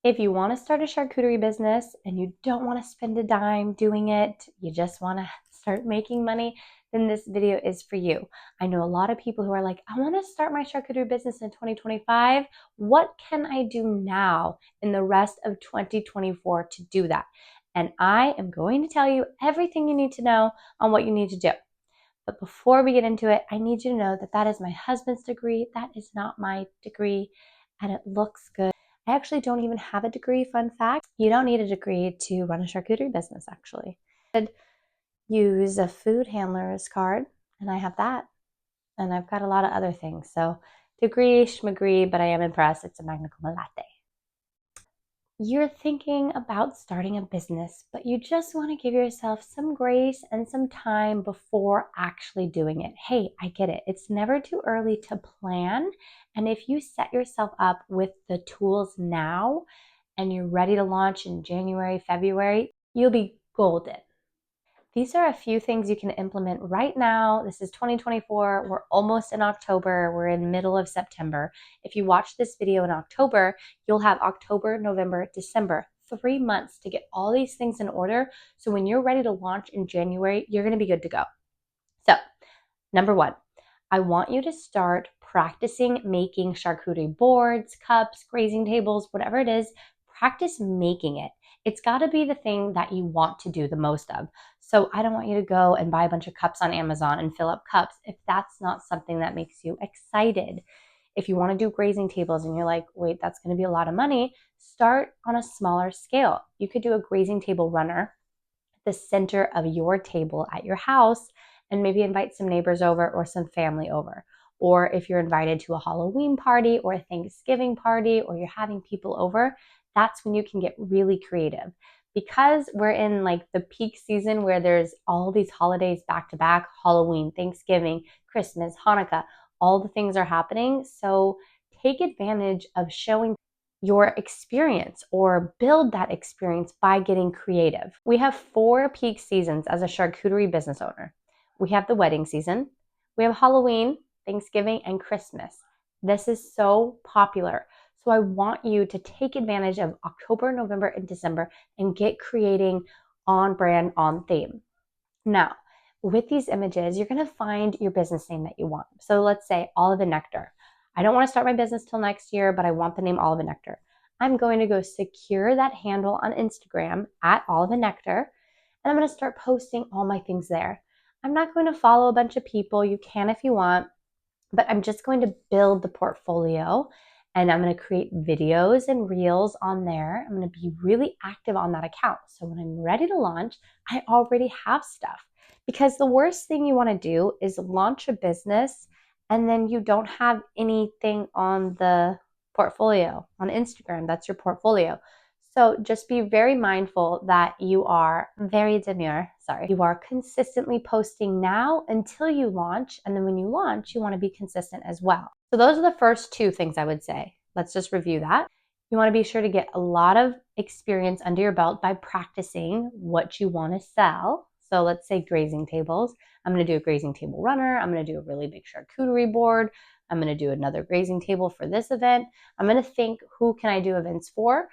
If you want to start a charcuterie business and you don't want to spend a dime doing it, you just want to start making money, then this video is for you. I know a lot of people who are like, I want to start my charcuterie business in 2025. What can I do now in the rest of 2024 to do that? And I am going to tell you everything you need to know on what you need to do. But before we get into it, I need you to know that that is my husband's degree. That is not my degree, and it looks good. I actually don't even have a degree, fun fact. You don't need a degree to run a charcuterie business, actually. You could use a food handler's card, and I have that. And I've got a lot of other things. So degree, schmagree, but I am impressed. It's a magna cum laude. You're thinking about starting a business, but you just want to give yourself some grace and some time before actually doing it. Hey, I get it. It's never too early to plan. And if you set yourself up with the tools now and you're ready to launch in January, February, you'll be golden. These are a few things you can implement right now. This is 2024. We're almost in October. We're in middle of September. If you watch this video in October, you'll have October, November, December, 3 months to get all these things in order. So when you're ready to launch in January, you're going to be good to go. So, number one, I want you to start practicing making charcuterie boards, cups, grazing tables, whatever it is. Practice making it. It's got to be the thing that you want to do the most of. So I don't want you to go and buy a bunch of cups on Amazon and fill up cups if that's not something that makes you excited. If you want to do grazing tables and you're like, wait, that's going to be a lot of money, start on a smaller scale. You could do a grazing table runner at the center of your table at your house and maybe invite some neighbors over or some family over. Or if you're invited to a Halloween party or a Thanksgiving party or you're having people over, that's when you can get really creative. Because we're in like the peak season where there's all these holidays back to back, Halloween, Thanksgiving, Christmas, Hanukkah, all the things are happening. So take advantage of showing your experience or build that experience by getting creative. We have 4 peak seasons as a charcuterie business owner. We have the wedding season, we have Halloween, Thanksgiving, and Christmas. This is so popular. So I want you to take advantage of October, November, and December and get creating on brand, on theme. Now, with these images, you're going to find your business name that you want. So let's say Olive and Nectar. I don't want to start my business till next year, but I want the name Olive and Nectar. I'm going to go secure that handle on Instagram at Olive and Nectar, and I'm going to start posting all my things there. I'm not going to follow a bunch of people. You can if you want, but I'm just going to build the portfolio and I'm going to create videos and reels on there. I'm going to be really active on that account. So when I'm ready to launch, I already have stuff. Because the worst thing you want to do is launch a business and then you don't have anything on the portfolio on Instagram. That's your portfolio. So just be very mindful that you are you are consistently posting now until you launch. And then when you launch, you want to be consistent as well. So those are the first 2 things I would say. Let's just review that. You want to be sure to get a lot of experience under your belt by practicing what you want to sell. So let's say grazing tables. I'm going to do a grazing table runner. I'm going to do a really big charcuterie board. I'm going to do another grazing table for this event. I'm going to think, who can I do events for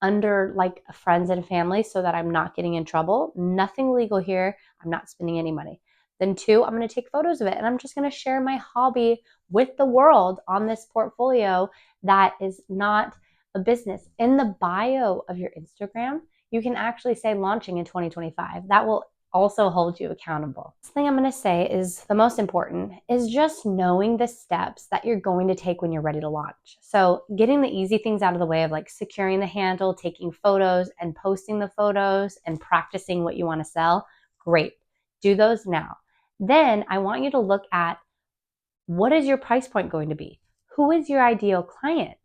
under like friends and family so that I'm not getting in trouble. Nothing legal here. I'm not spending any money. Then 2, I'm going to take photos of it and I'm just going to share my hobby with the world on this portfolio that is not a business. In the bio of your Instagram, you can actually say launching in 2025. That will also hold you accountable. The thing I'm going to say is the most important is just knowing the steps that you're going to take when you're ready to launch. So getting the easy things out of the way of like securing the handle, taking photos and posting the photos and practicing what you want to sell, great. Do those now. Then I want you to look at, what is your price point going to be? Who is your ideal client?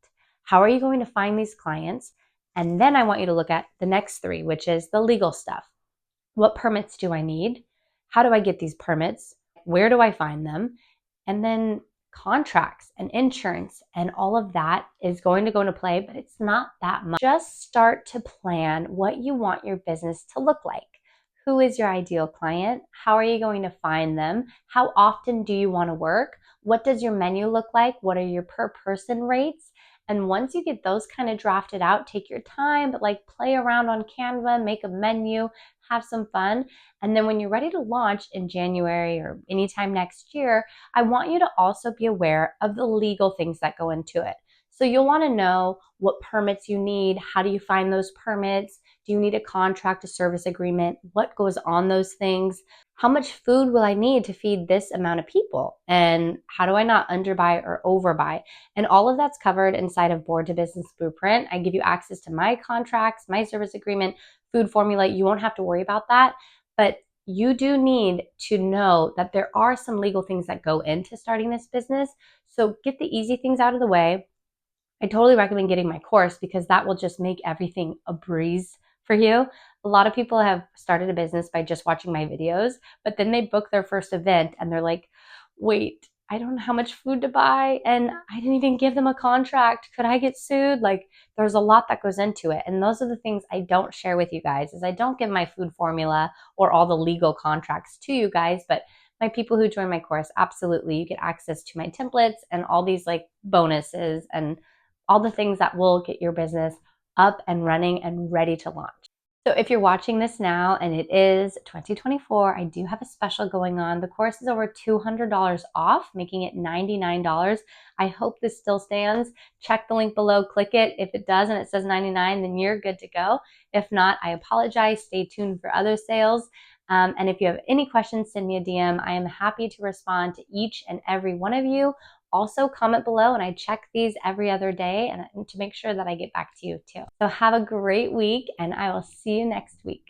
How are you going to find these clients? And then I want you to look at the next 3, which is the legal stuff. What permits do I need? How do I get these permits? Where do I find them? And then contracts and insurance and all of that is going to go into play, but it's not that much. Just start to plan what you want your business to look like. Who is your ideal client? How are you going to find them? How often do you want to work? What does your menu look like? What are your per person rates? And once you get those kind of drafted out, take your time, but like play around on Canva, make a menu, have some fun. And then when you're ready to launch in January or anytime next year, I want you to also be aware of the legal things that go into it. So you'll want to know what permits you need. How do you find those permits? Do you need a contract, a service agreement? What goes on those things? How much food will I need to feed this amount of people? And how do I not underbuy or overbuy? And all of that's covered inside of Board to Business Blueprint. I give you access to my contracts, my service agreement, food formula. You won't have to worry about that. But you do need to know that there are some legal things that go into starting this business. So get the easy things out of the way. I totally recommend getting my course because that will just make everything a breeze for you. A lot of people have started a business by just watching my videos, but then they book their first event and they're like, wait, I don't know how much food to buy and I didn't even give them a contract. Could I get sued? Like there's a lot that goes into it. And those are the things I don't share with you guys is I don't give my food formula or all the legal contracts to you guys, but my people who join my course, absolutely, you get access to my templates and all these like bonuses and all the things that will get your business up and running and ready to launch. So if you're watching this now and it is 2024, I do have a special going on. The course is over $200 off, making it $99. I hope this still stands. Check the link below, click it. If it does and it says $99, then you're good to go. If not, I apologize. Stay tuned for other sales. And if you have any questions, send me a DM. I am happy to respond to each and every one of you. Also comment below and I check these every other day and to make sure that I get back to you too. So have a great week and I will see you next week.